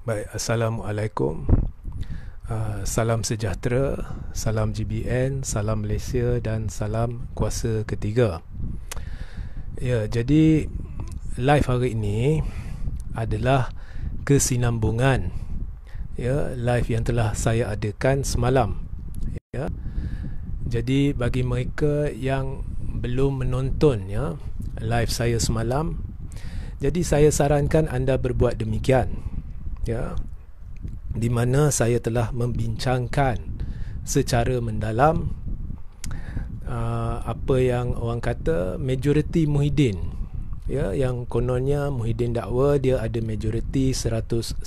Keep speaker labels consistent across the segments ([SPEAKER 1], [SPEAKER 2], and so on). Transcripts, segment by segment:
[SPEAKER 1] Baik, Assalamualaikum. Salam sejahtera, salam GBN, salam Malaysia dan salam kuasa ketiga. Ya, jadi live hari ini adalah kesinambungan live yang telah saya adakan semalam. Ya. Jadi bagi mereka yang belum menonton live saya semalam, jadi saya sarankan anda berbuat demikian. Di mana saya telah membincangkan secara mendalam apa yang orang kata majoriti Muhyiddin, yang kononnya Muhyiddin dakwa dia ada majoriti 119,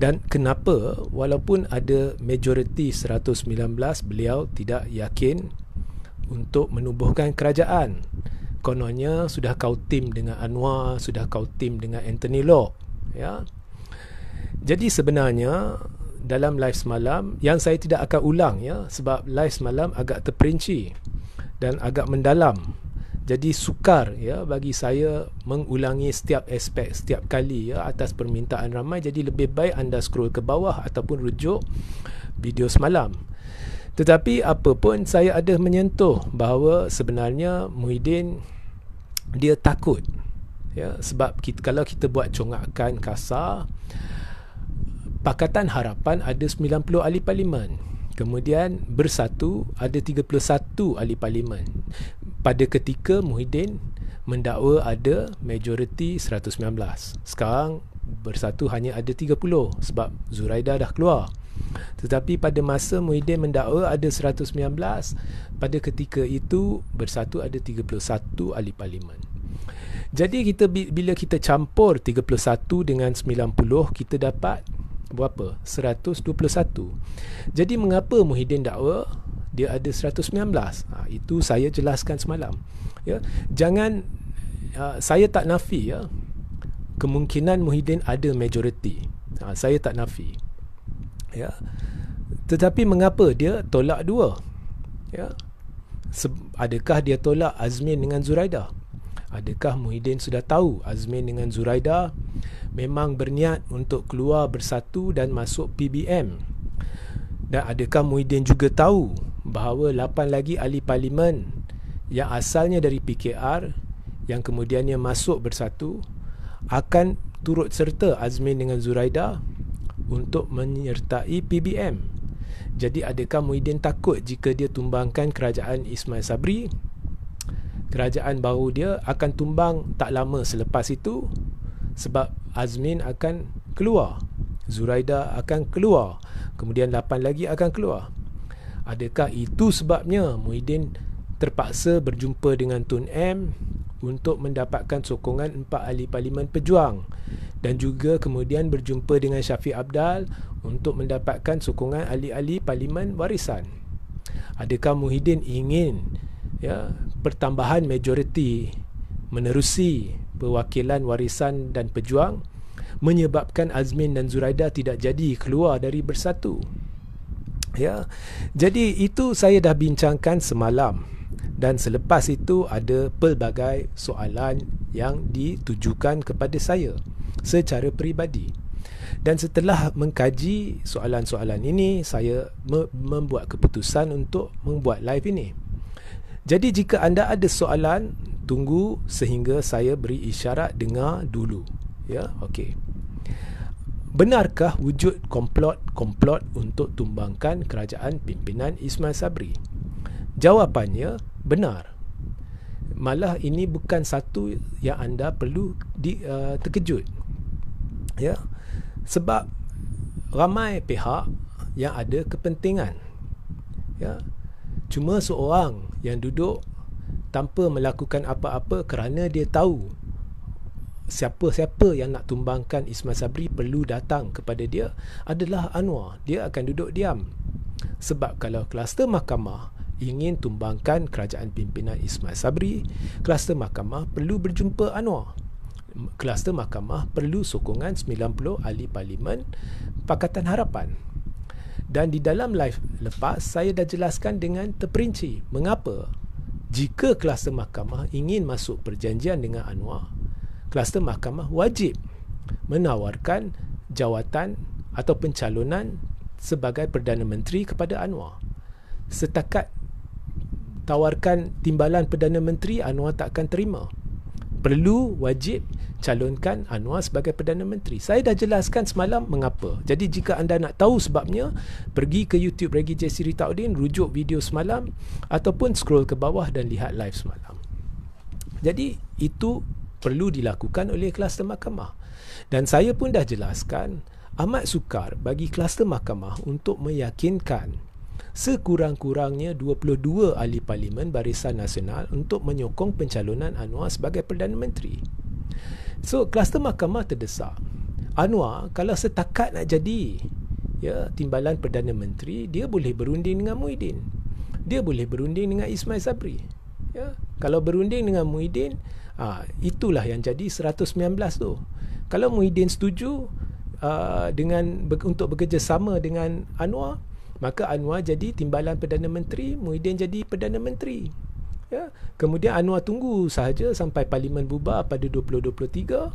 [SPEAKER 1] dan kenapa walaupun ada majoriti 119 beliau tidak yakin untuk menubuhkan kerajaan. Kononnya sudah kau tim dengan Anwar, sudah kau tim dengan Anthony Locke, Jadi sebenarnya dalam live semalam yang saya tidak akan ulang, sebab live semalam agak terperinci dan agak mendalam. Jadi sukar bagi saya mengulangi setiap aspek setiap kali atas permintaan ramai. Jadi lebih baik anda scroll ke bawah ataupun rujuk video semalam. Tetapi apa pun saya ada menyentuh bahawa sebenarnya Muhyiddin dia takut, sebab kalau kita buat congakan kasar, Pakatan Harapan ada 90 ahli parlimen, kemudian Bersatu ada 31 ahli parlimen. Pada ketika Muhyiddin mendakwa ada majoriti 119. Sekarang Bersatu hanya ada 30 sebab Zuraida dah keluar. Tetapi pada masa Muhyiddin mendakwa ada 119, pada ketika itu Bersatu ada 31 ahli parlimen. Jadi bila kita campur 31 dengan 90, kita dapat berapa? 121. Jadi mengapa Muhyiddin dakwa dia ada 119? Itu saya jelaskan semalam. Jangan saya tak nafi kemungkinan Muhyiddin ada majoriti. Saya tak nafi. Tetapi mengapa dia tolak dua? Adakah dia tolak Azmin dengan Zuraida? Adakah Muhyiddin sudah tahu Azmin dengan Zuraida memang berniat untuk keluar Bersatu dan masuk PBM? Dan adakah Muhyiddin juga tahu bahawa 8 lagi ahli parlimen yang asalnya dari PKR yang kemudiannya masuk Bersatu akan turut serta Azmin dengan Zuraida untuk menyertai PBM? Jadi adakah Muhyiddin takut jika dia tumbangkan kerajaan Ismail Sabri, kerajaan baru dia akan tumbang tak lama selepas itu, sebab Azmin akan keluar, Zuraida akan keluar, kemudian 8 lagi akan keluar? Adakah itu sebabnya Muhyiddin terpaksa berjumpa dengan Tun M untuk mendapatkan sokongan 4 ahli parlimen pejuang, dan juga kemudian berjumpa dengan Syafiq Abdal untuk mendapatkan sokongan ahli-ahli parlimen warisan? Adakah Muhyiddin ingin pertambahan majoriti menerusi perwakilan warisan dan pejuang menyebabkan Azmin dan Zuraida tidak jadi keluar dari Bersatu? Jadi itu saya dah bincangkan semalam, dan selepas itu ada pelbagai soalan yang ditujukan kepada saya secara peribadi. Dan setelah mengkaji soalan-soalan ini, saya membuat keputusan untuk membuat live ini. Jadi jika anda ada soalan, tunggu sehingga saya beri isyarat dengar dulu. Okey. Benarkah wujud komplot untuk tumbangkan kerajaan pimpinan Ismail Sabri? Jawapannya benar. Malah ini bukan satu yang anda perlu terkejut. Sebab ramai pihak yang ada kepentingan. Cuma seorang yang duduk tanpa melakukan apa-apa kerana dia tahu siapa-siapa yang nak tumbangkan Ismail Sabri perlu datang kepada dia adalah Anwar. Dia akan duduk diam. Sebab kalau kluster mahkamah ingin tumbangkan kerajaan pimpinan Ismail Sabri, kluster mahkamah perlu berjumpa Anwar. Kluster mahkamah perlu sokongan 90 ahli parlimen Pakatan Harapan. Dan di dalam live lepas saya dah jelaskan dengan terperinci mengapa jika kluster mahkamah ingin masuk perjanjian dengan Anwar, kluster mahkamah wajib menawarkan jawatan atau pencalonan sebagai Perdana Menteri kepada Anwar. Setakat tawarkan timbalan Perdana Menteri, Anwar tak akan terima. Perlu, wajib calonkan Anwar sebagai Perdana Menteri. Saya dah jelaskan semalam mengapa. Jadi jika anda nak tahu sebabnya, pergi ke YouTube Regi J. Siritaudin, rujuk video semalam, ataupun scroll ke bawah dan lihat live semalam. Jadi itu perlu dilakukan oleh kluster mahkamah. Dan saya pun dah jelaskan, amat sukar bagi kluster mahkamah untuk meyakinkan sekurang-kurangnya 22 ahli parlimen Barisan Nasional untuk menyokong pencalonan Anwar sebagai Perdana Menteri. So, kluster mahkamah terdesak. Anwar kalau setakat nak jadi timbalan Perdana Menteri, dia boleh berunding dengan Muhyiddin. Dia boleh berunding dengan Ismail Sabri. Kalau berunding dengan Muhyiddin, itulah yang jadi 119 tu. Kalau Muhyiddin setuju untuk bekerjasama dengan Anwar, maka Anwar jadi timbalan Perdana Menteri, Muhyiddin jadi Perdana Menteri. Kemudian Anwar tunggu sahaja sampai Parlimen bubar pada 2023,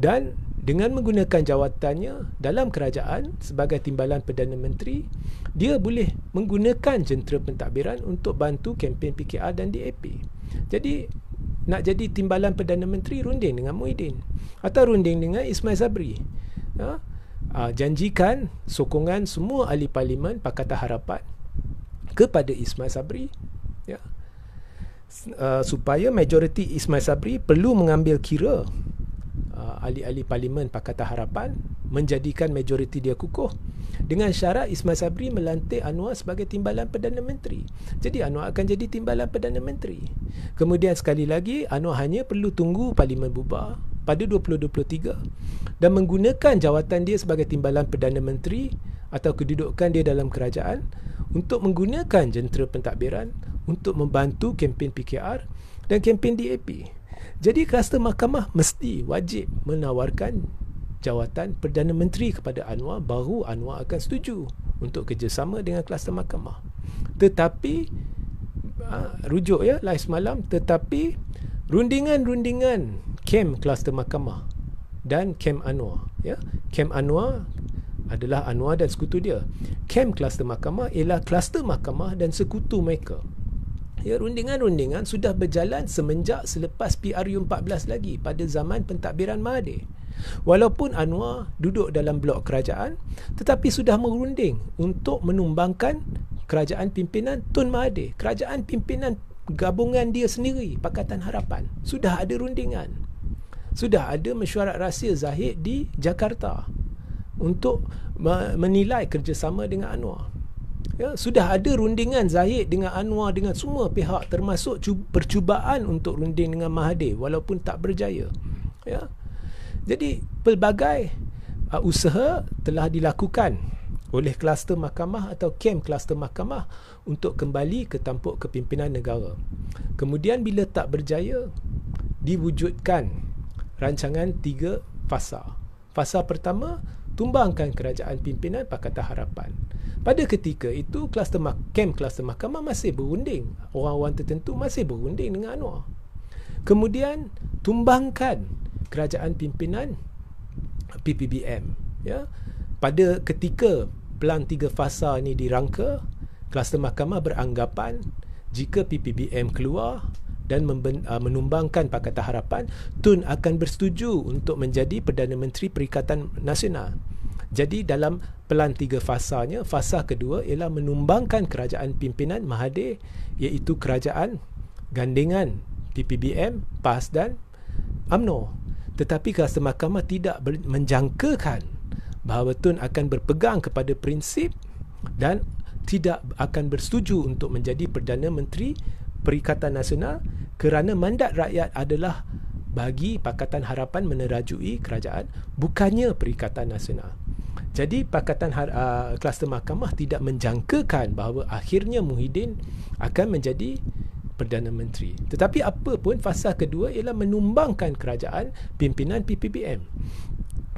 [SPEAKER 1] dan dengan menggunakan jawatannya dalam kerajaan sebagai timbalan Perdana Menteri, dia boleh menggunakan jentera pentadbiran untuk bantu kempen PKR dan DAP. Jadi nak jadi timbalan Perdana Menteri, runding dengan Muhyiddin atau runding dengan Ismail Sabri. Janjikan sokongan semua ahli parlimen Pakatan Harapan kepada Ismail Sabri, supaya majoriti Ismail Sabri perlu mengambil kira ahli-ahli parlimen Pakatan Harapan, menjadikan majoriti dia kukuh, dengan syarat Ismail Sabri melantik Anwar sebagai timbalan Perdana Menteri. Jadi Anwar akan jadi timbalan Perdana Menteri. Kemudian sekali lagi, Anwar hanya perlu tunggu Parlimen bubar pada 2023 dan menggunakan jawatan dia sebagai timbalan Perdana Menteri atau kedudukan dia dalam kerajaan untuk menggunakan jentera pentadbiran untuk membantu kempen PKR dan kempen DAP. Jadi kluster mahkamah mesti wajib menawarkan jawatan Perdana Menteri kepada Anwar, baru Anwar akan setuju untuk kerjasama dengan kluster mahkamah. Tetapi rujuk live semalam, tetapi rundingan kem kluster mahkamah dan kem Anwar, kem Anwar adalah Anwar dan sekutu dia. Kem kluster mahkamah ialah kluster mahkamah dan sekutu mereka. Rundingan sudah berjalan semenjak selepas PRU 14 lagi, pada zaman pentadbiran Mahathir. Walaupun Anwar duduk dalam blok kerajaan, tetapi sudah merunding untuk menumbangkan kerajaan pimpinan Tun Mahathir, kerajaan pimpinan gabungan dia sendiri, Pakatan Harapan. Sudah ada rundingan. Sudah ada mesyuarat rahsia Zahid di Jakarta untuk menilai kerjasama dengan Anwar. Sudah ada rundingan Zahid dengan Anwar dengan semua pihak, termasuk percubaan untuk runding dengan Mahathir walaupun tak berjaya. Jadi pelbagai usaha telah dilakukan oleh kluster mahkamah atau kem kluster mahkamah untuk kembali ke tampuk kepimpinan negara. Kemudian bila tak berjaya, diwujudkan rancangan 3 fasa. Fasa pertama, tumbangkan kerajaan pimpinan Pakatan Harapan. Pada ketika itu, kem kluster mahkamah masih berunding. Orang-orang tertentu masih berunding dengan Anwar. Kemudian, tumbangkan kerajaan pimpinan PPBM. Pada ketika pelan 3 fasa ini dirangka, kluster mahkamah beranggapan jika PPBM keluar dan menumbangkan Pakatan Harapan, Tun akan bersetuju untuk menjadi Perdana Menteri Perikatan Nasional. Jadi dalam pelan 3 fasanya, fasa kedua ialah menumbangkan kerajaan pimpinan Mahathir, iaitu kerajaan gandingan PPBM, PAS dan UMNO. Tetapi kluster mahkamah tidak menjangkakan bahawa Tun akan berpegang kepada prinsip dan tidak akan bersetuju untuk menjadi Perdana Menteri Perikatan Nasional, kerana mandat rakyat adalah bagi Pakatan Harapan menerajui kerajaan, bukannya Perikatan Nasional. Jadi kluster mahkamah tidak menjangkakan bahawa akhirnya Muhyiddin akan menjadi Perdana Menteri. Tetapi apa pun, fasa kedua ialah menumbangkan kerajaan pimpinan PPBM.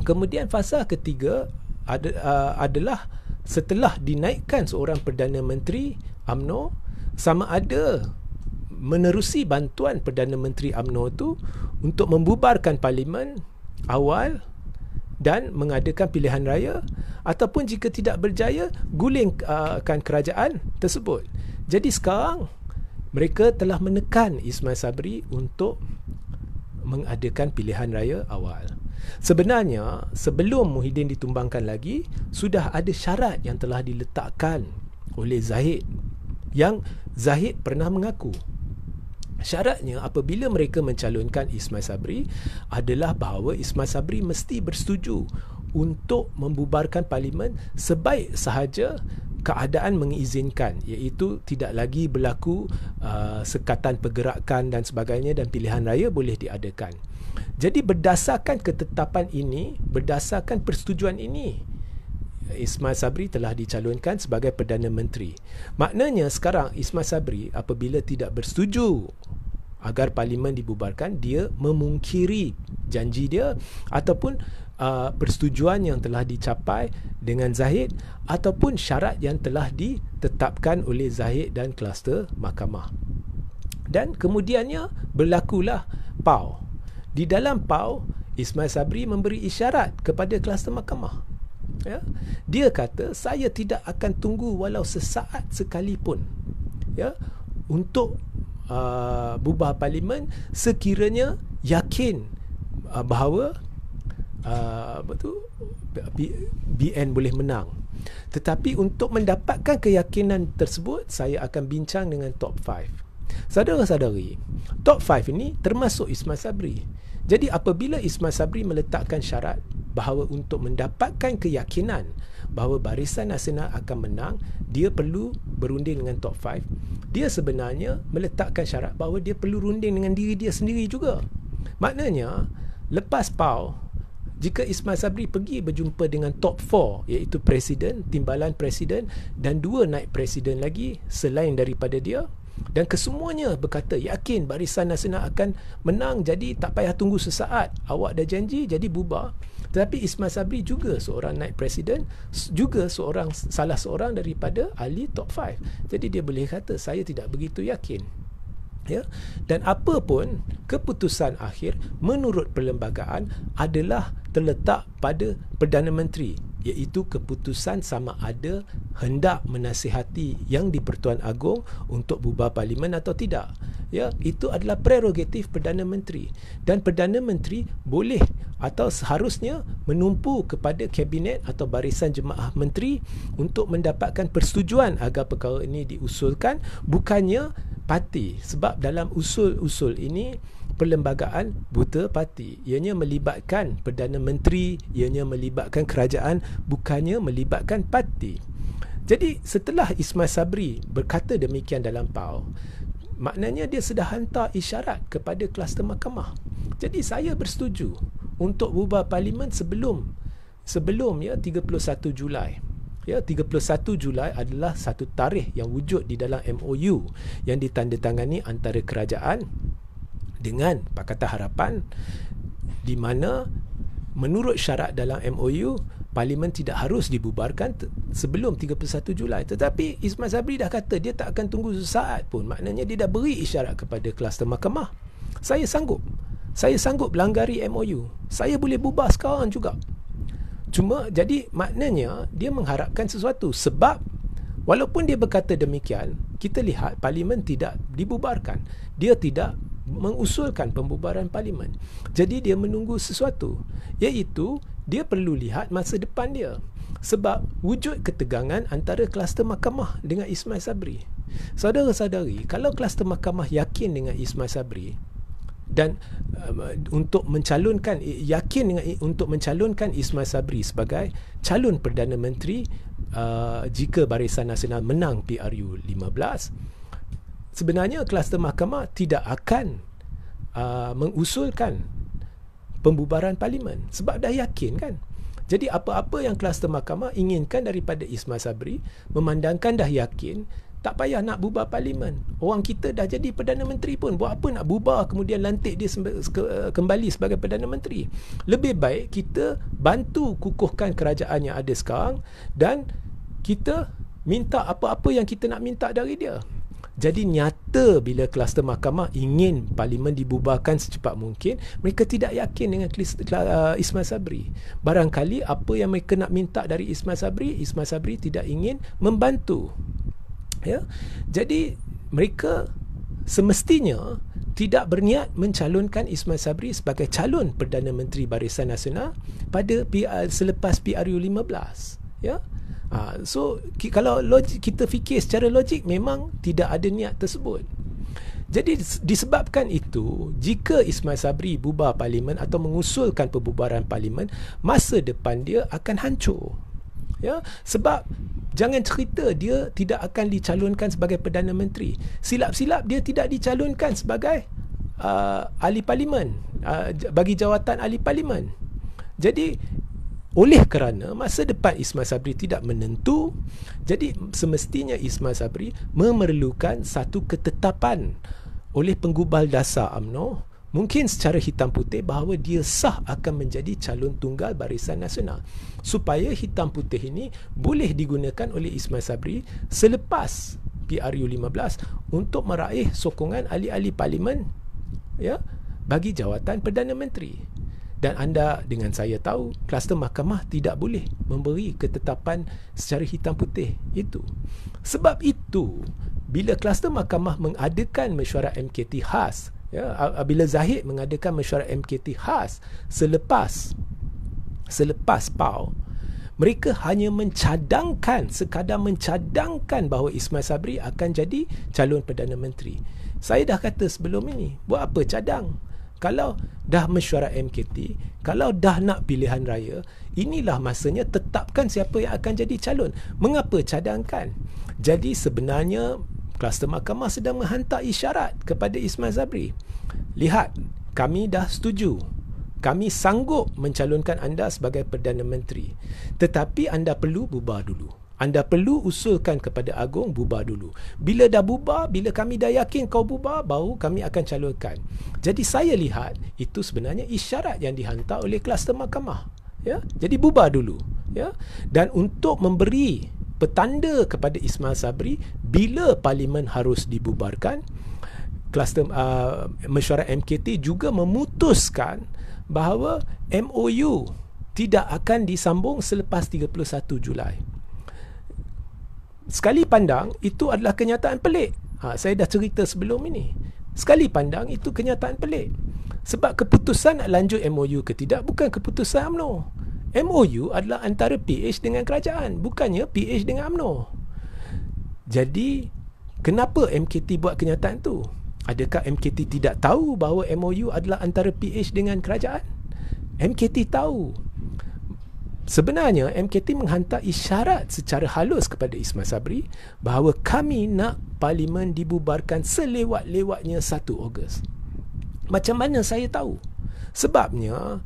[SPEAKER 1] Kemudian fasa ketiga adalah setelah dinaikkan seorang Perdana Menteri UMNO, sama ada menerusi bantuan Perdana Menteri UMNO itu untuk membubarkan parlimen awal dan mengadakan pilihan raya, ataupun jika tidak berjaya, gulingkan kerajaan tersebut. Jadi sekarang mereka telah menekan Ismail Sabri untuk mengadakan pilihan raya awal. Sebenarnya sebelum Muhyiddin ditumbangkan lagi, sudah ada syarat yang telah diletakkan oleh Zahid, yang Zahid pernah mengaku. Syaratnya apabila mereka mencalonkan Ismail Sabri adalah bahawa Ismail Sabri mesti bersetuju untuk membubarkan parlimen sebaik sahaja keadaan mengizinkan, iaitu tidak lagi berlaku sekatan pergerakan dan sebagainya, dan pilihan raya boleh diadakan. Jadi berdasarkan ketetapan ini, berdasarkan persetujuan ini, Ismail Sabri telah dicalonkan sebagai Perdana Menteri. Maknanya sekarang Ismail Sabri apabila tidak bersetuju agar parlimen dibubarkan, dia memungkiri janji dia ataupun persetujuan yang telah dicapai dengan Zahid ataupun syarat yang telah ditetapkan oleh Zahid dan kluster mahkamah. Dan kemudiannya berlakulah PAU. Di dalam PAU, Ismail Sabri memberi isyarat kepada kluster mahkamah. Ya? Dia kata, saya tidak akan tunggu walau sesaat sekalipun, ya, untuk bubar parlimen sekiranya yakin bahawa BN boleh menang. Tetapi untuk mendapatkan keyakinan tersebut, saya akan bincang dengan top 5. Saudara-saudari, top 5 ini termasuk Ismail Sabri. Jadi apabila Ismail Sabri meletakkan syarat bahawa untuk mendapatkan keyakinan bahawa Barisan Nasional akan menang, dia perlu berunding dengan top 5, dia sebenarnya meletakkan syarat bahawa dia perlu runding dengan diri dia sendiri juga. Maknanya lepas PAU, jika Ismail Sabri pergi berjumpa dengan top 4, iaitu Presiden, Timbalan Presiden dan 2 naib Presiden lagi selain daripada dia, dan kesemuanya berkata yakin Barisan Nasional akan menang, jadi tak payah tunggu sesaat, awak dah janji, jadi bubar. Tetapi Ismail Sabri juga seorang naib presiden, juga salah seorang daripada ahli top 5. Jadi dia boleh kata saya tidak begitu yakin. Ya, dan apa pun keputusan akhir menurut perlembagaan adalah terletak pada Perdana Menteri, iaitu keputusan sama ada hendak menasihati yang di-Pertuan Agong untuk bubar parlimen atau tidak. Ya, itu adalah prerogatif Perdana Menteri, dan Perdana Menteri boleh atau seharusnya menumpu kepada Kabinet atau Barisan Jemaah Menteri untuk mendapatkan persetujuan agar perkara ini diusulkan, bukannya parti. Sebab dalam usul-usul ini perlembagaan buta parti. Ianya melibatkan Perdana Menteri, ianya melibatkan kerajaan, bukannya melibatkan parti. Jadi setelah Ismail Sabri berkata demikian dalam PAU, maknanya dia sudah hantar isyarat kepada kluster mahkamah. Jadi saya bersetuju untuk bubar parlimen sebelum ya 31 Julai. Ya, 31 Julai adalah satu tarikh yang wujud di dalam MOU yang ditandatangani antara kerajaan dengan Pakatan Harapan, di mana menurut syarat dalam MOU parlimen tidak harus dibubarkan sebelum 31 Julai. Tetapi Ismail Sabri dah kata dia tak akan tunggu sesaat pun. Maknanya dia dah beri isyarat kepada kluster mahkamah. Saya sanggup langgari MOU. Saya boleh bubar sekarang juga. Cuma jadi maknanya dia mengharapkan sesuatu, sebab walaupun dia berkata demikian, kita lihat parlimen tidak dibubarkan. Dia tidak mengusulkan pembubaran parlimen. Jadi dia menunggu sesuatu, iaitu dia perlu lihat masa depan dia. Sebab wujud ketegangan antara kluster mahkamah dengan Ismail Sabri. Saudara-saudari, kalau kluster mahkamah yakin dengan Ismail Sabri dan untuk mencalonkan Ismail Sabri sebagai calon Perdana Menteri jika Barisan Nasional menang PRU 15, sebenarnya kluster mahkamah tidak akan mengusulkan pembubaran parlimen sebab dah yakin kan. Jadi apa-apa yang kluster mahkamah inginkan daripada Ismail Sabri, memandangkan dah yakin, tak payah nak bubar parlimen. Orang kita dah jadi Perdana Menteri pun, buat apa nak bubar kemudian lantik dia kembali sebagai Perdana Menteri. Lebih baik kita bantu kukuhkan kerajaan yang ada sekarang dan kita minta apa-apa yang kita nak minta dari dia. Jadi nyata bila kluster mahkamah ingin parlimen dibubarkan secepat mungkin, mereka tidak yakin dengan Ismail Sabri. Barangkali apa yang mereka nak minta dari Ismail Sabri tidak ingin membantu. Ya. Jadi mereka semestinya tidak berniat mencalonkan Ismail Sabri sebagai calon Perdana Menteri Barisan Nasional pada selepas PRU 15. Ya. So kalau kita fikir secara logik, memang tidak ada niat tersebut. Jadi disebabkan itu, jika Ismail Sabri bubar parlimen atau mengusulkan pembubaran parlimen, masa depan dia akan hancur. Ya, sebab jangan cerita dia tidak akan dicalonkan sebagai Perdana Menteri. Silap-silap dia tidak dicalonkan sebagai ahli parlimen, bagi jawatan ahli parlimen. Jadi oleh kerana masa depan Ismail Sabri tidak menentu, jadi semestinya Ismail Sabri memerlukan satu ketetapan oleh penggubal dasar UMNO, mungkin secara hitam putih, bahawa dia sah akan menjadi calon tunggal Barisan Nasional, supaya hitam putih ini boleh digunakan oleh Ismail Sabri selepas PRU 15 untuk meraih sokongan ahli-ahli parlimen, ya, bagi jawatan Perdana Menteri. Dan anda dengan saya tahu, kluster mahkamah tidak boleh memberi ketetapan secara hitam putih itu. Sebab itu, bila kluster mahkamah mengadakan mesyuarat MKT khas, ya, bila Zahid mengadakan mesyuarat MKT khas selepas PAU, mereka hanya sekadar mencadangkan bahawa Ismail Sabri akan jadi calon Perdana Menteri. Saya dah kata sebelum ini, buat apa cadang? Kalau dah mesyuarat MKT, kalau dah nak pilihan raya, inilah masanya tetapkan siapa yang akan jadi calon. Mengapa cadangkan? Jadi sebenarnya kluster mahkamah sedang menghantar isyarat kepada Ismail Sabri. Lihat, kami dah setuju. Kami sanggup mencalonkan anda sebagai Perdana Menteri. Tetapi anda perlu bubar dulu. Anda perlu usulkan kepada Agong bubar dulu. Bila dah bubar, bila kami dah yakin kau bubar, baru kami akan calonkan. Jadi saya lihat itu sebenarnya isyarat yang dihantar oleh kluster mahkamah. Ya, jadi bubar dulu. Ya, dan untuk memberi petanda kepada Ismail Sabri bila parlimen harus dibubarkan, kluster mesyuarat MKT juga memutuskan bahawa MOU tidak akan disambung selepas 31 Julai. Sekali pandang itu adalah kenyataan pelik. Saya dah cerita sebelum ini. Sekali pandang itu kenyataan pelik. Sebab keputusan nak lanjut MOU ke tidak bukan keputusan UMNO. MOU adalah antara PH dengan kerajaan, bukannya PH dengan UMNO. Jadi kenapa MKT buat kenyataan tu? Adakah MKT tidak tahu bahawa MOU adalah antara PH dengan kerajaan? MKT tahu. Sebenarnya MKT menghantar isyarat secara halus kepada Ismail Sabri bahawa kami nak parlimen dibubarkan selewat-lewatnya 1 Ogos. Macam mana saya tahu? Sebabnya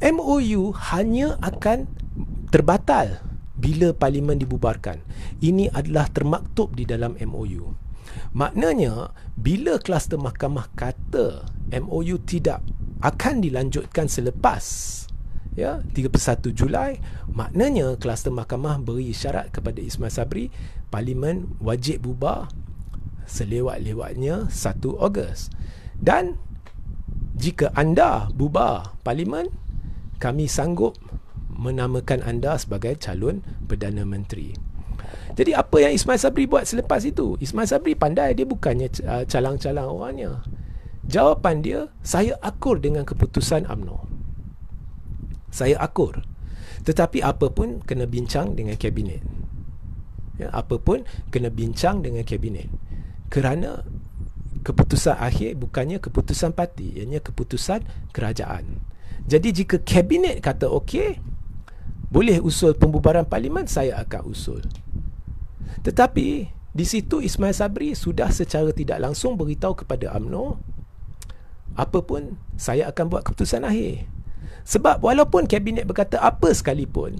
[SPEAKER 1] MOU hanya akan terbatal bila parlimen dibubarkan. Ini adalah termaktub di dalam MOU. Maknanya bila kluster mahkamah kata MOU tidak akan dilanjutkan selepas 31 Julai, maknanya kluster mahkamah beri isyarat kepada Ismail Sabri, parlimen wajib bubar selewat-lewatnya 1 Ogos. Dan jika anda bubar parlimen, kami sanggup menamakan anda sebagai calon Perdana Menteri. Jadi apa yang Ismail Sabri buat selepas itu? Ismail Sabri pandai, dia bukannya calang-calang orangnya. Jawapan dia, saya akur dengan keputusan UMNO. Saya akur. Tetapi apa pun kena bincang dengan kabinet. Ya, apa pun kena bincang dengan kabinet. Kerana keputusan akhir bukannya keputusan parti, ianya keputusan kerajaan. Jadi jika kabinet kata okey, boleh usul pembubaran parlimen, saya akan usul. Tetapi di situ Ismail Sabri sudah secara tidak langsung beritahu kepada UMNO, apa pun saya akan buat keputusan akhir. Sebab walaupun kabinet berkata apa sekalipun,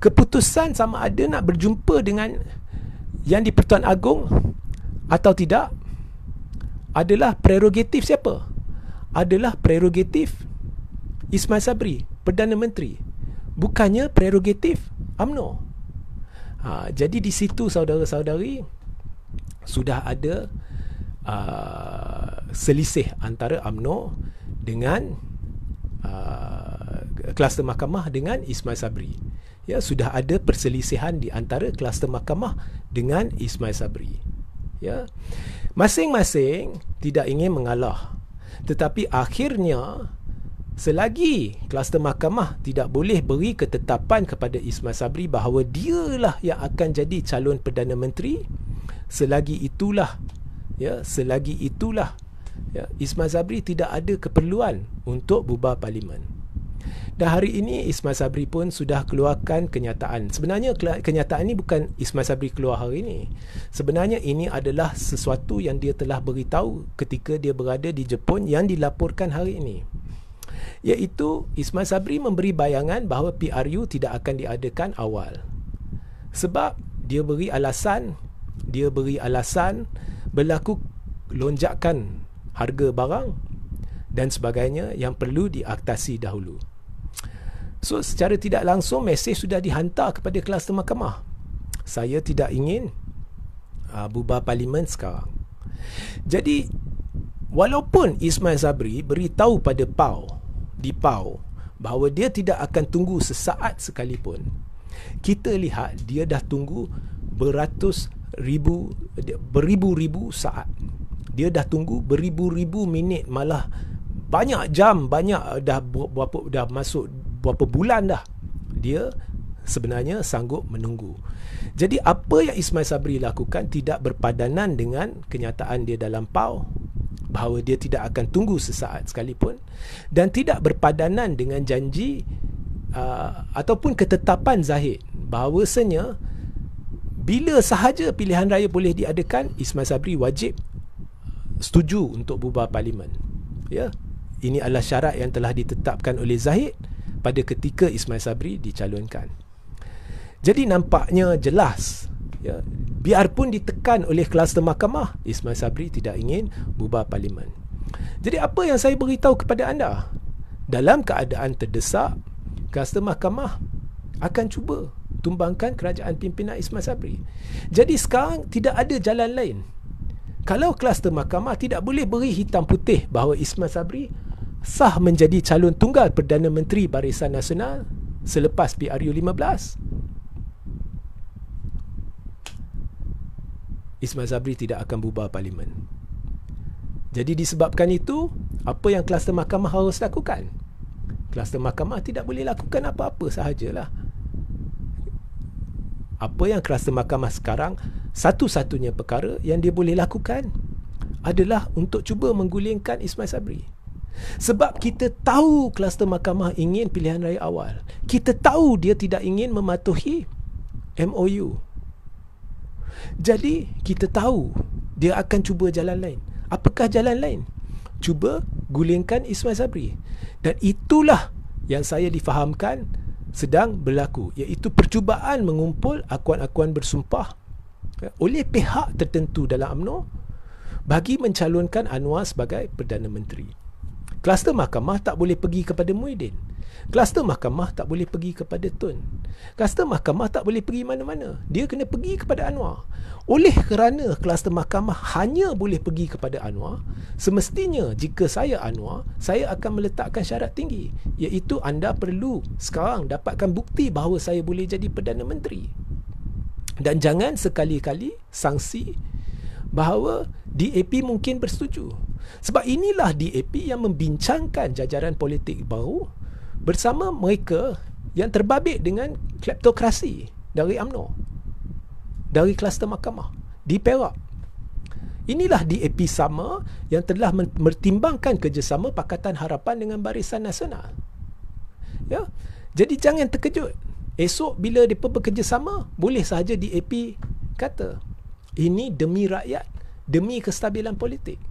[SPEAKER 1] keputusan sama ada nak berjumpa dengan Yang di-Pertuan Agong atau tidak adalah prerogatif siapa? Adalah prerogatif Ismail Sabri, Perdana Menteri, bukannya prerogatif UMNO. Jadi di situ saudara-saudari, sudah ada selisih antara UMNO dengan kluster mahkamah dengan Ismail Sabri. Ya, sudah ada perselisihan di antara kluster mahkamah dengan Ismail Sabri. Ya. Masing-masing tidak ingin mengalah. Tetapi akhirnya, selagi kluster mahkamah tidak boleh beri ketetapan kepada Ismail Sabri bahawa dialah yang akan jadi calon Perdana Menteri, selagi itulah Ismail Sabri tidak ada keperluan untuk bubar parlimen. Dan hari ini Ismail Sabri pun sudah keluarkan kenyataan. Sebenarnya kenyataan ini bukan Ismail Sabri keluar hari ini. Sebenarnya ini adalah sesuatu yang dia telah beritahu ketika dia berada di Jepun yang dilaporkan hari ini. Iaitu Ismail Sabri memberi bayangan bahawa PRU tidak akan diadakan awal. Sebab dia beri alasan berlaku lonjakan harga barang dan sebagainya yang perlu diatasi dahulu. So, secara tidak langsung mesej sudah dihantar kepada kluster mahkamah. Saya tidak ingin bubar parlimen sekarang. Jadi, walaupun Ismail Sabri beritahu pada PAU bahawa dia tidak akan tunggu sesaat sekalipun, kita lihat dia dah tunggu beribu-ribu saat. Dia dah tunggu beribu-ribu minit, malah banyak jam, dah masuk berapa bulan dah dia sebenarnya sanggup menunggu. Jadi apa yang Ismail Sabri lakukan tidak berpadanan dengan kenyataan dia dalam PAU bahawa dia tidak akan tunggu sesaat sekalipun, dan tidak berpadanan dengan janji ataupun ketetapan Zahid bahawasanya bila sahaja pilihan raya boleh diadakan, Ismail Sabri wajib setuju untuk bubar parlimen. Ya, ini adalah syarat yang telah ditetapkan oleh Zahid pada ketika Ismail Sabri dicalonkan. Jadi nampaknya jelas, ya, biarpun ditekan oleh kluster mahkamah, Ismail Sabri tidak ingin bubar parlimen. Jadi apa yang saya beritahu kepada anda? Dalam keadaan terdesak, kluster mahkamah akan cuba tumbangkan kerajaan pimpinan Ismail Sabri. Jadi sekarang tidak ada jalan lain. Kalau kluster mahkamah tidak boleh beri hitam putih bahawa Ismail Sabri sah menjadi calon tunggal Perdana Menteri Barisan Nasional selepas PRU 15, Ismail Sabri tidak akan bubar parlimen. Jadi disebabkan itu, apa yang kluster mahkamah harus lakukan? Kluster mahkamah tidak boleh lakukan apa-apa sahajalah. Apa yang kluster mahkamah sekarang, satu-satunya perkara yang dia boleh lakukan adalah untuk cuba menggulingkan Ismail Sabri. Sebab kita tahu kluster mahkamah ingin pilihan raya awal. Kita tahu dia tidak ingin mematuhi MOU. Jadi kita tahu dia akan cuba jalan lain. Apakah jalan lain? Cuba gulingkan Ismail Sabri. Dan itulah yang saya difahamkan sedang berlaku, iaitu percubaan mengumpul akuan-akuan bersumpah oleh pihak tertentu dalam UMNO bagi mencalonkan Anwar sebagai Perdana Menteri. Kluster mahkamah tak boleh pergi kepada Muhyiddin. Kluster mahkamah tak boleh pergi kepada Tun. Kluster mahkamah tak boleh pergi mana-mana. Dia kena pergi kepada Anwar. Oleh kerana kluster mahkamah hanya boleh pergi kepada Anwar, semestinya jika saya Anwar, saya akan meletakkan syarat tinggi, iaitu anda perlu sekarang dapatkan bukti bahawa saya boleh jadi Perdana Menteri. Dan jangan sekali-kali sangsi bahawa DAP mungkin bersetuju. Sebab inilah DAP yang membincangkan jajaran politik baru bersama mereka yang terbabit dengan kleptokrasi dari UMNO, dari kluster mahkamah di Perak. Inilah DAP sama yang telah mempertimbangkan kerjasama Pakatan Harapan dengan Barisan Nasional. Ya, jadi jangan terkejut. Esok bila mereka bekerjasama, boleh sahaja DAP kata ini demi rakyat, demi kestabilan politik.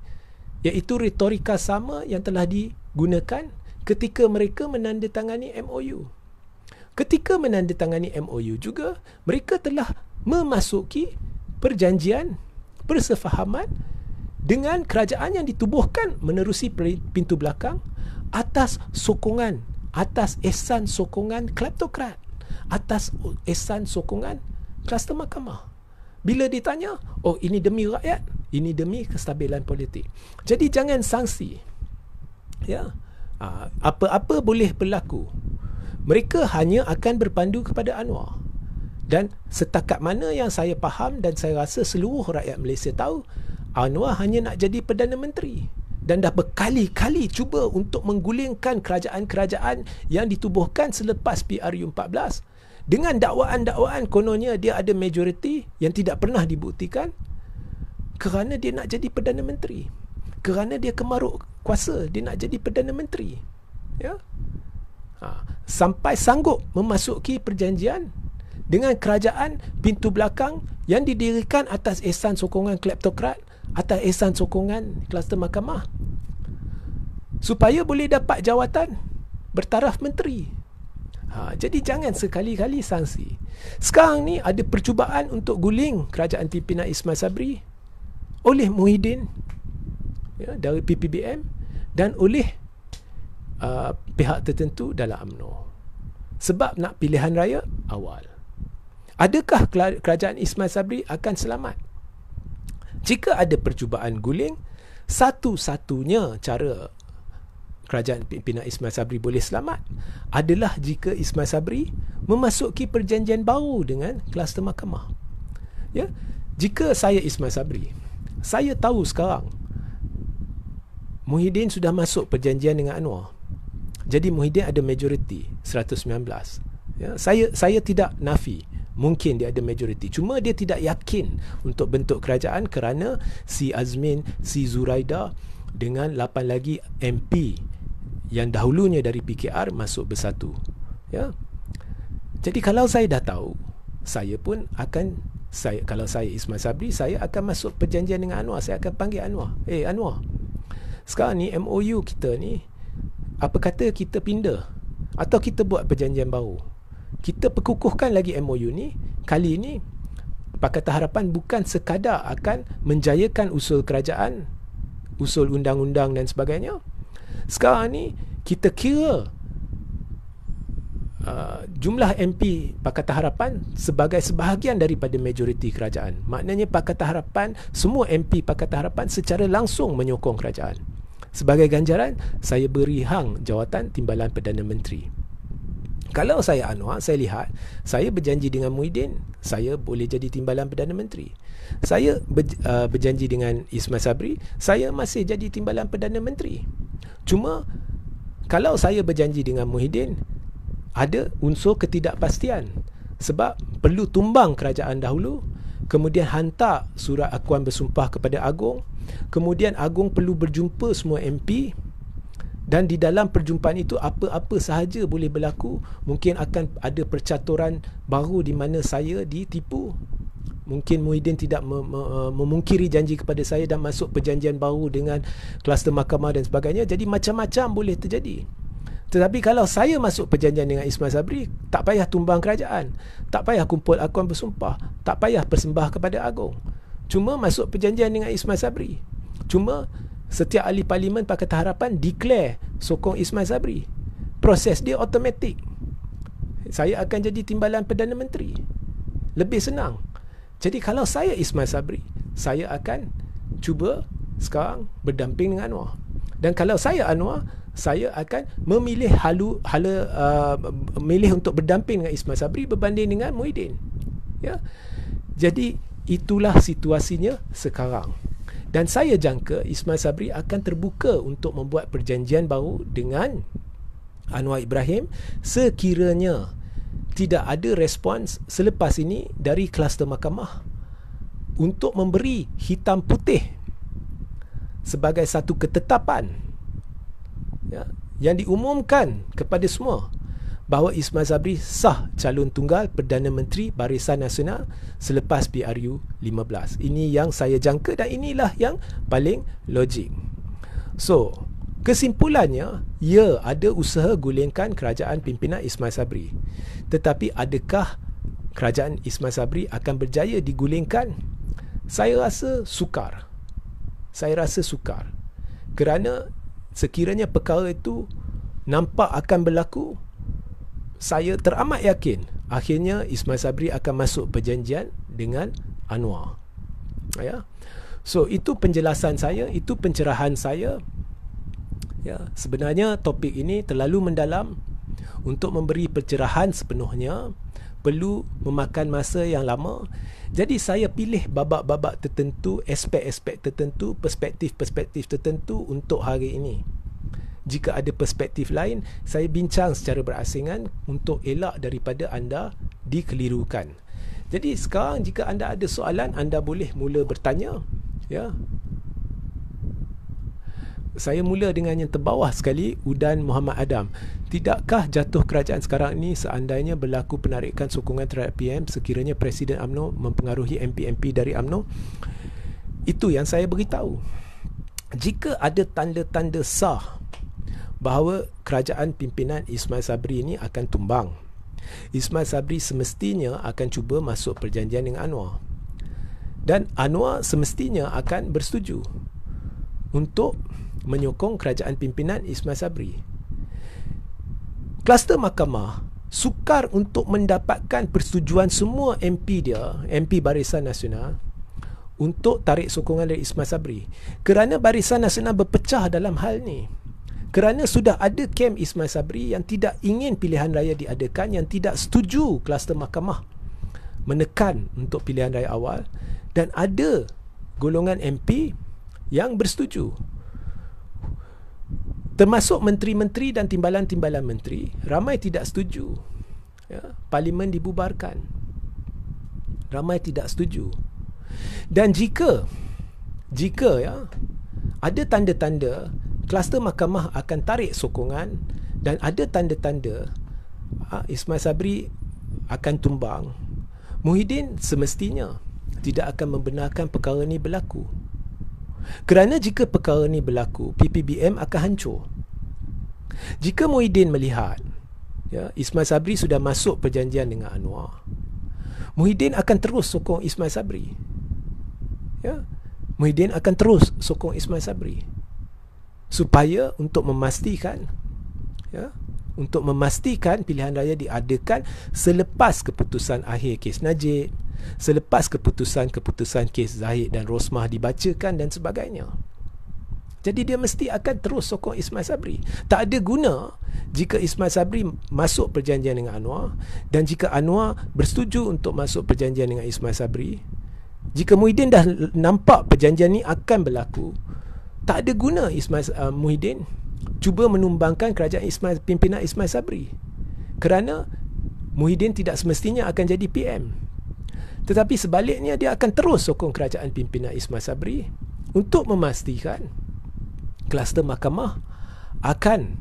[SPEAKER 1] Iaitu retorika sama yang telah digunakan ketika mereka menandatangani MOU. Ketika menandatangani MOU juga, mereka telah memasuki perjanjian, persefahaman dengan kerajaan yang ditubuhkan menerusi pintu belakang atas sokongan, atas ehsan sokongan kleptokrat, atas ehsan sokongan kluster mahkamah. Bila ditanya, oh ini demi rakyat, ini demi kestabilan politik. Jadi jangan sangsi. Ya. Apa-apa boleh berlaku. Mereka hanya akan berpandu kepada Anwar. Dan setakat mana yang saya faham dan saya rasa seluruh rakyat Malaysia tahu, Anwar hanya nak jadi Perdana Menteri. Dan dah berkali-kali cuba untuk menggulingkan kerajaan-kerajaan yang ditubuhkan selepas PRU14. Dengan dakwaan-dakwaan kononnya dia ada majoriti yang tidak pernah dibuktikan, kerana dia nak jadi Perdana Menteri. Kerana dia kemaruk kuasa, dia nak jadi Perdana Menteri. Ya? Sampai sanggup memasuki perjanjian dengan kerajaan pintu belakang yang didirikan atas ihsan sokongan kleptokrat, atas ihsan sokongan kluster mahkamah, supaya boleh dapat jawatan bertaraf menteri. Jadi jangan sekali-kali sangsi. Sekarang ni ada percubaan untuk guling kerajaan pimpinan Ismail Sabri oleh Muhyiddin, ya, dari PPBM, dan oleh pihak tertentu dalam UMNO, sebab nak pilihan raya awal. Adakah kerajaan Ismail Sabri akan selamat? Jika ada percubaan guling, satu-satunya cara kerajaan pimpinan Ismail Sabri boleh selamat adalah jika Ismail Sabri memasuki perjanjian baru dengan kluster mahkamah. Ya, jika saya Ismail Sabri, saya tahu sekarang Muhyiddin sudah masuk perjanjian dengan Anwar. Jadi Muhyiddin ada majoriti 119. Ya, saya tidak nafi mungkin dia ada majoriti. Cuma dia tidak yakin untuk bentuk kerajaan kerana si Azmin, si Zuraida dengan 8 lagi MP yang dahulunya dari PKR masuk bersatu. Ya. Jadi kalau saya dah tahu, saya pun akan, kalau saya Ismail Sabri, saya akan masuk perjanjian dengan Anwar. Saya akan panggil Anwar. Anwar, sekarang ni MOU kita ni, apa kata kita pindah atau kita buat perjanjian baru? Kita perkukuhkan lagi MOU ni. Kali ini Pakatan Harapan bukan sekadar akan menjayakan usul kerajaan, usul undang-undang dan sebagainya. Sekarang ni kita kira jumlah MP Pakatan Harapan sebagai sebahagian daripada majoriti kerajaan. Maknanya Pakatan Harapan, semua MP Pakatan Harapan secara langsung menyokong kerajaan. Sebagai ganjaran, saya beri hang jawatan Timbalan Perdana Menteri. Kalau saya Anwar, saya lihat, saya berjanji dengan Muhyiddin, saya boleh jadi Timbalan Perdana Menteri. Saya berjanji dengan Ismail Sabri, saya masih jadi Timbalan Perdana Menteri. Cuma kalau saya berjanji dengan Muhyiddin, ada unsur ketidakpastian. Sebab perlu tumbang kerajaan dahulu, kemudian hantar surat akuan bersumpah kepada Agong, kemudian Agong perlu berjumpa semua MP, dan di dalam perjumpaan itu apa-apa sahaja boleh berlaku. Mungkin akan ada percaturan baru di mana saya ditipu. Mungkin Muhyiddin tidak memungkiri janji kepada saya dan masuk perjanjian baru dengan kluster mahkamah dan sebagainya. Jadi macam-macam boleh terjadi. Tetapi kalau saya masuk perjanjian dengan Ismail Sabri, tak payah tumbang kerajaan, tak payah kumpul akuan bersumpah, tak payah persembah kepada Agong. Cuma masuk perjanjian dengan Ismail Sabri. Cuma setiap ahli parlimen Pakatan Harapan declare sokong Ismail Sabri. Proses dia automatik. Saya akan jadi Timbalan Perdana Menteri. Lebih senang. Jadi kalau saya Ismail Sabri, saya akan cuba sekarang berdamping dengan Anwar. Dan kalau saya Anwar, saya akan memilih memilih untuk berdamping dengan Ismail Sabri berbanding dengan Muhyiddin. Ya. Jadi itulah situasinya sekarang. Dan saya jangka Ismail Sabri akan terbuka untuk membuat perjanjian baru dengan Anwar Ibrahim sekiranya tidak ada respons selepas ini dari kluster mahkamah untuk memberi hitam putih sebagai satu ketetapan, ya, yang diumumkan kepada semua bahawa Ismail Sabri sah calon tunggal Perdana Menteri Barisan Nasional selepas PRU 15. Ini yang saya jangka dan inilah yang paling logik. So, kesimpulannya, ya, ada usaha gulingkan kerajaan pimpinan Ismail Sabri. Tetapi adakah kerajaan Ismail Sabri akan berjaya digulingkan? Saya rasa sukar. Kerana sekiranya perkara itu nampak akan berlaku, saya teramat yakin akhirnya Ismail Sabri akan masuk perjanjian dengan Anwar. Ya. So itu penjelasan saya, itu pencerahan saya. Ya, sebenarnya topik ini terlalu mendalam untuk memberi pencerahan sepenuhnya, perlu memakan masa yang lama. Jadi saya pilih babak-babak tertentu, aspek-aspek tertentu, perspektif-perspektif tertentu untuk hari ini. Jika ada perspektif lain, saya bincang secara berasingan untuk elak daripada anda dikelirukan. Jadi sekarang jika anda ada soalan, anda boleh mula bertanya. Ya. Saya mula dengan yang terbawah sekali, Udan Muhammad Adam. Tidakkah jatuh kerajaan sekarang ini seandainya berlaku penarikan sokongan terhadap PM sekiranya Presiden UMNO mempengaruhi MP-MP dari UMNO? Itu yang saya beritahu. Jika ada tanda-tanda sah bahawa kerajaan pimpinan Ismail Sabri ini akan tumbang, Ismail Sabri semestinya akan cuba masuk perjanjian dengan Anwar. Dan Anwar semestinya akan bersetuju untuk menyokong kerajaan pimpinan Ismail Sabri. Kluster mahkamah sukar untuk mendapatkan persetujuan semua MP dia, MP Barisan Nasional, untuk tarik sokongan dari Ismail Sabri. Kerana Barisan Nasional berpecah dalam hal ni. Kerana sudah ada kem Ismail Sabri yang tidak ingin pilihan raya diadakan, yang tidak setuju kluster mahkamah menekan untuk pilihan raya awal, dan ada golongan MP yang bersetuju. Termasuk menteri-menteri dan timbalan-timbalan menteri, ramai tidak setuju. Ya, parlimen dibubarkan. Ramai tidak setuju. Dan jika ya, ada tanda-tanda kluster mahkamah akan tarik sokongan dan ada tanda-tanda Ismail Sabri akan tumbang, Muhyiddin semestinya tidak akan membenarkan perkara ini berlaku. Kerana jika perkara ini berlaku, PPBM akan hancur. Jika Muhyiddin melihat ya, Ismail Sabri sudah masuk perjanjian dengan Anwar, Muhyiddin akan terus sokong Ismail Sabri. Ya, Muhyiddin akan terus sokong Ismail Sabri supaya untuk memastikan pilihan raya diadakan selepas keputusan akhir kes Najib, selepas keputusan kes Zahid dan Rosmah dibacakan dan sebagainya. Jadi dia mesti akan terus sokong Ismail Sabri. Tak ada guna jika Ismail Sabri masuk perjanjian dengan Anwar, dan jika Anwar bersetuju untuk masuk perjanjian dengan Ismail Sabri, jika Muhyiddin dah nampak perjanjian ni akan berlaku, tak ada guna Muhyiddin cuba menumbangkan kerajaan pimpinan Ismail Sabri. Kerana Muhyiddin tidak semestinya akan jadi PM. Tetapi sebaliknya dia akan terus sokong kerajaan pimpinan Ismail Sabri untuk memastikan kluster mahkamah akan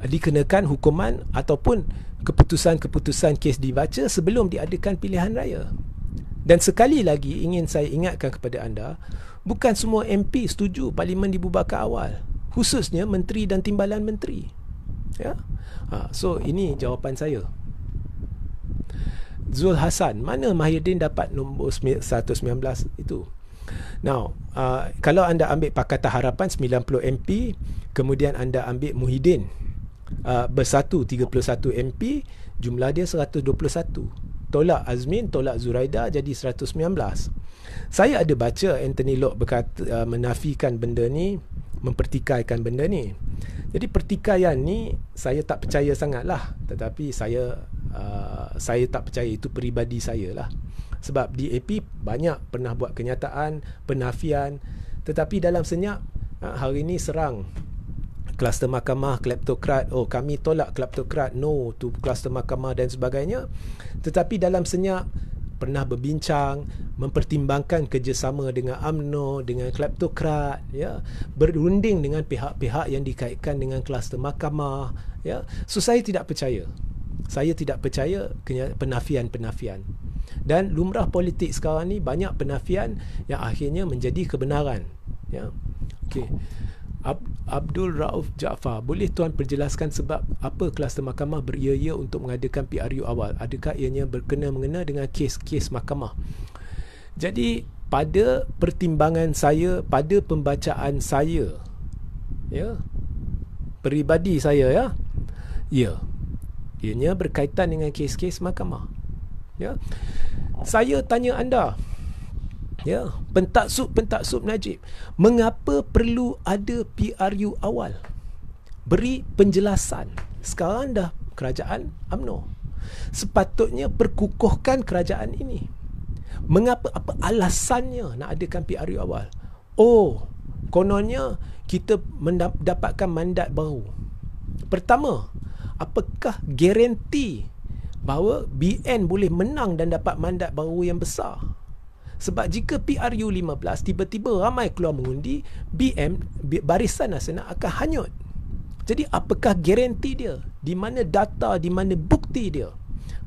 [SPEAKER 1] dikenakan hukuman ataupun keputusan-keputusan kes dibaca sebelum diadakan pilihan raya. Dan sekali lagi ingin saya ingatkan kepada anda, bukan semua MP setuju parlimen dibubarkan awal, khususnya menteri dan timbalan menteri. Ya. So ini jawapan saya. Zul Hasan, mana Mahyudin dapat nombor 119 itu? Now, kalau anda ambil Pakatan Harapan 90 MP, kemudian anda ambil Muhyiddin bersatu 31 MP, jumlah dia 121. Tolak Azmin, tolak Zuraida, jadi 119. Saya ada baca Anthony Locke berkata, menafikan benda ni, mempertikaikan benda ni. Jadi pertikaian ni saya tak percaya sangat lah. Tetapi saya tak percaya, itu peribadi saya lah. Sebab DAP banyak pernah buat kenyataan, penafian, tetapi dalam senyap hari ini serang kluster mahkamah, kleptokrat, kami tolak kleptokrat, no to kluster mahkamah dan sebagainya. Tetapi dalam senyap pernah berbincang, mempertimbangkan kerjasama dengan UMNO, dengan kleptokrat, ya, berunding dengan pihak-pihak yang dikaitkan dengan kluster mahkamah, ya. So saya tidak percaya. Saya tidak percaya penafian-penafian. Dan lumrah politik sekarang ni banyak penafian yang akhirnya menjadi kebenaran, ya. Okey. Abdul Rauf Jaafar, boleh tuan perjelaskan sebab apa kluster mahkamah beria-ia untuk mengadakan PRU awal? Adakah ianya berkena-mengena dengan kes-kes mahkamah? Jadi pada pertimbangan saya, pada pembacaan saya, ya, peribadi saya, ya, ianya berkaitan dengan kes-kes mahkamah. Ya. Saya tanya anda, Ya, pentaksub Najib. Mengapa perlu ada PRU awal? Beri penjelasan. Sekarang dah kerajaan UMNO. Sepatutnya perkukuhkan kerajaan ini. Mengapa, apa alasannya nak adakan PRU awal? Oh, kononnya kita mendapatkan mandat baru. Pertama, apakah garanti bahawa BN boleh menang dan dapat mandat baru yang besar? Sebab jika PRU 15 tiba-tiba ramai keluar mengundi, Barisan Nasional akan hanyut. Jadi apakah garanti dia? Di mana data, di mana bukti dia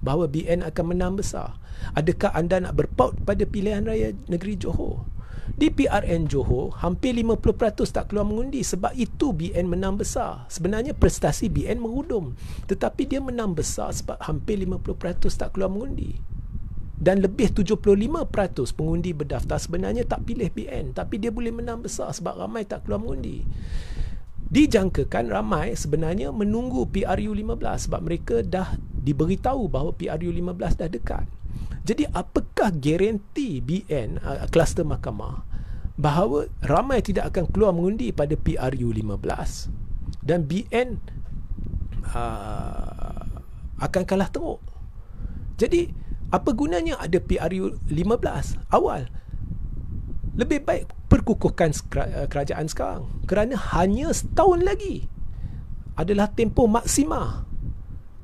[SPEAKER 1] bahawa BN akan menang besar? Adakah anda nak berpaut pada pilihan raya negeri Johor? Di PRN Johor, hampir 50% tak keluar mengundi. Sebab itu BN menang besar. Sebenarnya prestasi BN merudum, tetapi dia menang besar sebab hampir 50% tak keluar mengundi. Dan lebih 75% pengundi berdaftar sebenarnya tak pilih BN, tapi dia boleh menang besar sebab ramai tak keluar mengundi. Dijangkakan ramai sebenarnya menunggu PRU 15 sebab mereka dah diberitahu bahawa PRU 15 dah dekat. Jadi apakah garanti BN, kluster mahkamah, bahawa ramai tidak akan keluar mengundi pada PRU 15 dan BN akan kalah teruk? Jadi apa gunanya ada PRU 15 awal? Lebih baik perkukuhkan kerajaan sekarang, kerana hanya setahun lagi adalah tempoh maksima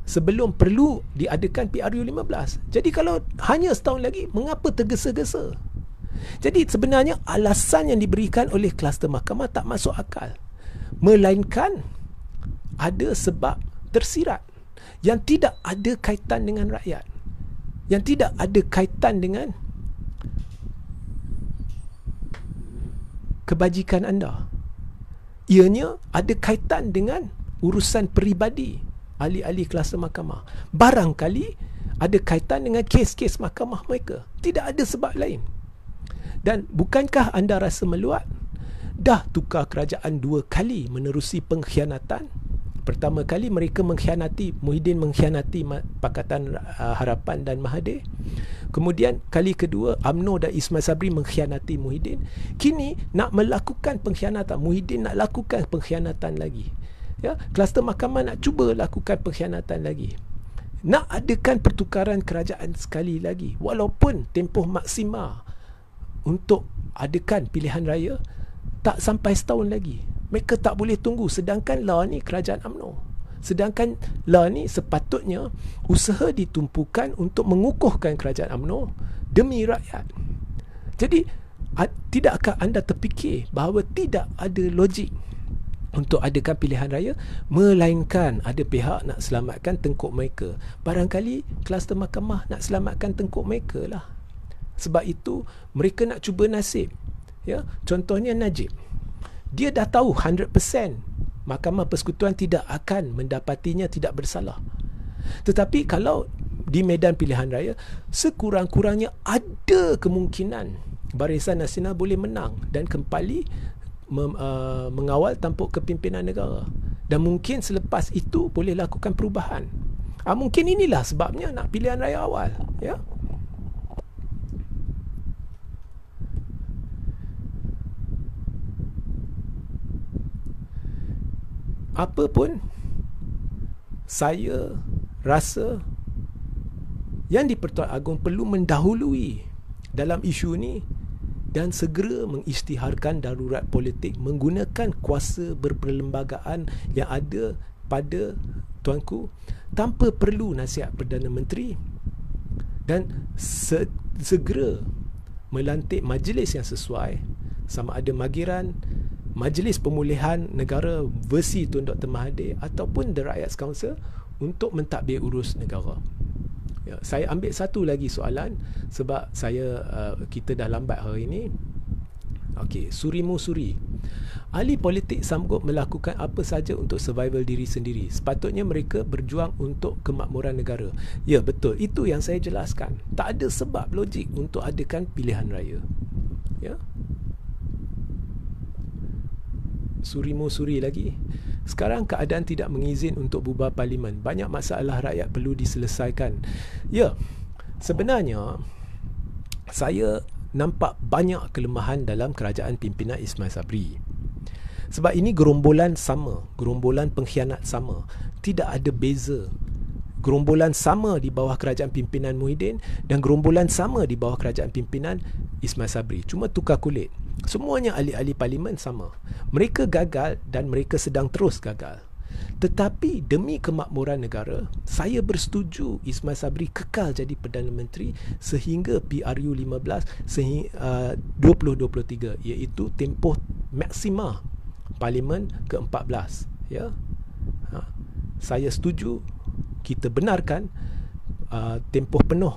[SPEAKER 1] sebelum perlu diadakan PRU 15. Jadi kalau hanya setahun lagi, mengapa tergesa-gesa? Jadi sebenarnya alasan yang diberikan oleh kluster mahkamah tak masuk akal, melainkan ada sebab tersirat yang tidak ada kaitan dengan rakyat, yang tidak ada kaitan dengan kebajikan anda. Ianya ada kaitan dengan urusan peribadi ahli-ahli kluster mahkamah. Barangkali ada kaitan dengan kes-kes mahkamah mereka. Tidak ada sebab lain. Dan bukankah anda rasa meluat? Dah tukar kerajaan 2 kali menerusi pengkhianatan. Pertama kali mereka mengkhianati, Muhyiddin mengkhianati Pakatan Harapan dan Mahathir. Kemudian kali kedua, UMNO dan Ismail Sabri mengkhianati Muhyiddin. Kini nak melakukan pengkhianatan, Muhyiddin nak lakukan pengkhianatan lagi. Ya, kluster mahkamah nak cuba lakukan pengkhianatan lagi. Nak adakan pertukaran kerajaan sekali lagi, walaupun tempoh maksima untuk adakan pilihan raya tak sampai setahun lagi. Mereka tak boleh tunggu. Sedangkan lah ni kerajaan UMNO. Sedangkan lah ni sepatutnya usaha ditumpukan untuk mengukuhkan kerajaan UMNO demi rakyat. Jadi tidakkah anda terfikir bahawa tidak ada logik untuk adakan pilihan raya, melainkan ada pihak nak selamatkan tengkuk mereka? Barangkali kluster mahkamah nak selamatkan tengkuk mereka lah. Sebab itu mereka nak cuba nasib. Ya, contohnya Najib. Dia dah tahu 100% Mahkamah Persekutuan tidak akan mendapatinya tidak bersalah. Tetapi kalau di medan pilihan raya, sekurang-kurangnya ada kemungkinan Barisan Nasional boleh menang dan kembali mengawal tampuk kepimpinan negara. Dan mungkin selepas itu boleh lakukan perubahan. Mungkin inilah sebabnya nak pilihan raya awal. Ya. Apa pun, saya rasa yang di-Pertuan Agong perlu mendahului dalam isu ni dan segera mengisytiharkan darurat politik menggunakan kuasa berperlembagaan yang ada pada tuanku tanpa perlu nasihat Perdana Menteri, dan segera melantik majlis yang sesuai, sama ada Magiran, Majlis Pemulihan Negara versi Tun Dr. Mahathir ataupun The Rakyat's Council untuk mentadbir urus negara. Ya, saya ambil satu lagi soalan sebab kita dah lambat hari ini. Okey, Surimu Suri. Ahli politik sanggup melakukan apa saja untuk survival diri sendiri. Sepatutnya mereka berjuang untuk kemakmuran negara. Ya, betul. Itu yang saya jelaskan. Tak ada sebab logik untuk adakan pilihan raya. Ya. Surimu Suri lagi. Sekarang keadaan tidak mengizin untuk bubar parlimen. Banyak masalah rakyat perlu diselesaikan. Ya, sebenarnya saya nampak banyak kelemahan dalam kerajaan pimpinan Ismail Sabri. Sebab ini gerombolan sama, gerombolan pengkhianat sama. Tidak ada beza. Gerombolan sama di bawah kerajaan pimpinan Muhyiddin dan gerombolan sama di bawah kerajaan pimpinan Ismail Sabri. Cuma tukar kulit. Semuanya ahli-ahli parlimen sama. Mereka gagal dan mereka sedang terus gagal. Tetapi demi kemakmuran negara, saya bersetuju Ismail Sabri kekal jadi Perdana Menteri sehingga PRU 15 sehingga 2023, iaitu tempoh maksima Parlimen ke-14. Ya, saya setuju, kita benarkan tempoh penuh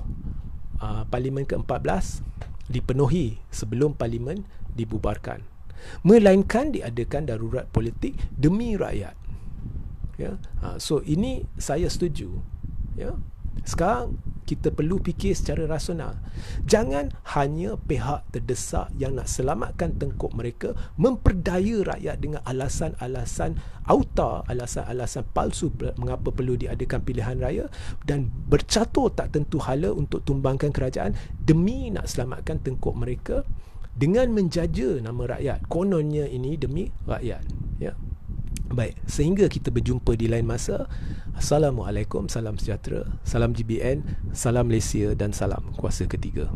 [SPEAKER 1] Parlimen ke-14 dipenuhi sebelum Parlimen dibubarkan, melainkan diadakan darurat politik demi rakyat. Ya, so ini saya setuju. Ya, sekarang kita perlu fikir secara rasional. Jangan hanya pihak terdesak yang nak selamatkan tengkuk mereka memperdaya rakyat dengan alasan-alasan auta, alasan-alasan palsu mengapa perlu diadakan pilihan raya dan bercatur tak tentu hala untuk tumbangkan kerajaan demi nak selamatkan tengkuk mereka dengan menjaja nama rakyat. Kononnya ini demi rakyat. Ya. Baik, sehingga kita berjumpa di lain masa. Assalamualaikum, salam sejahtera, salam GBN, salam Malaysia dan salam kuasa ketiga.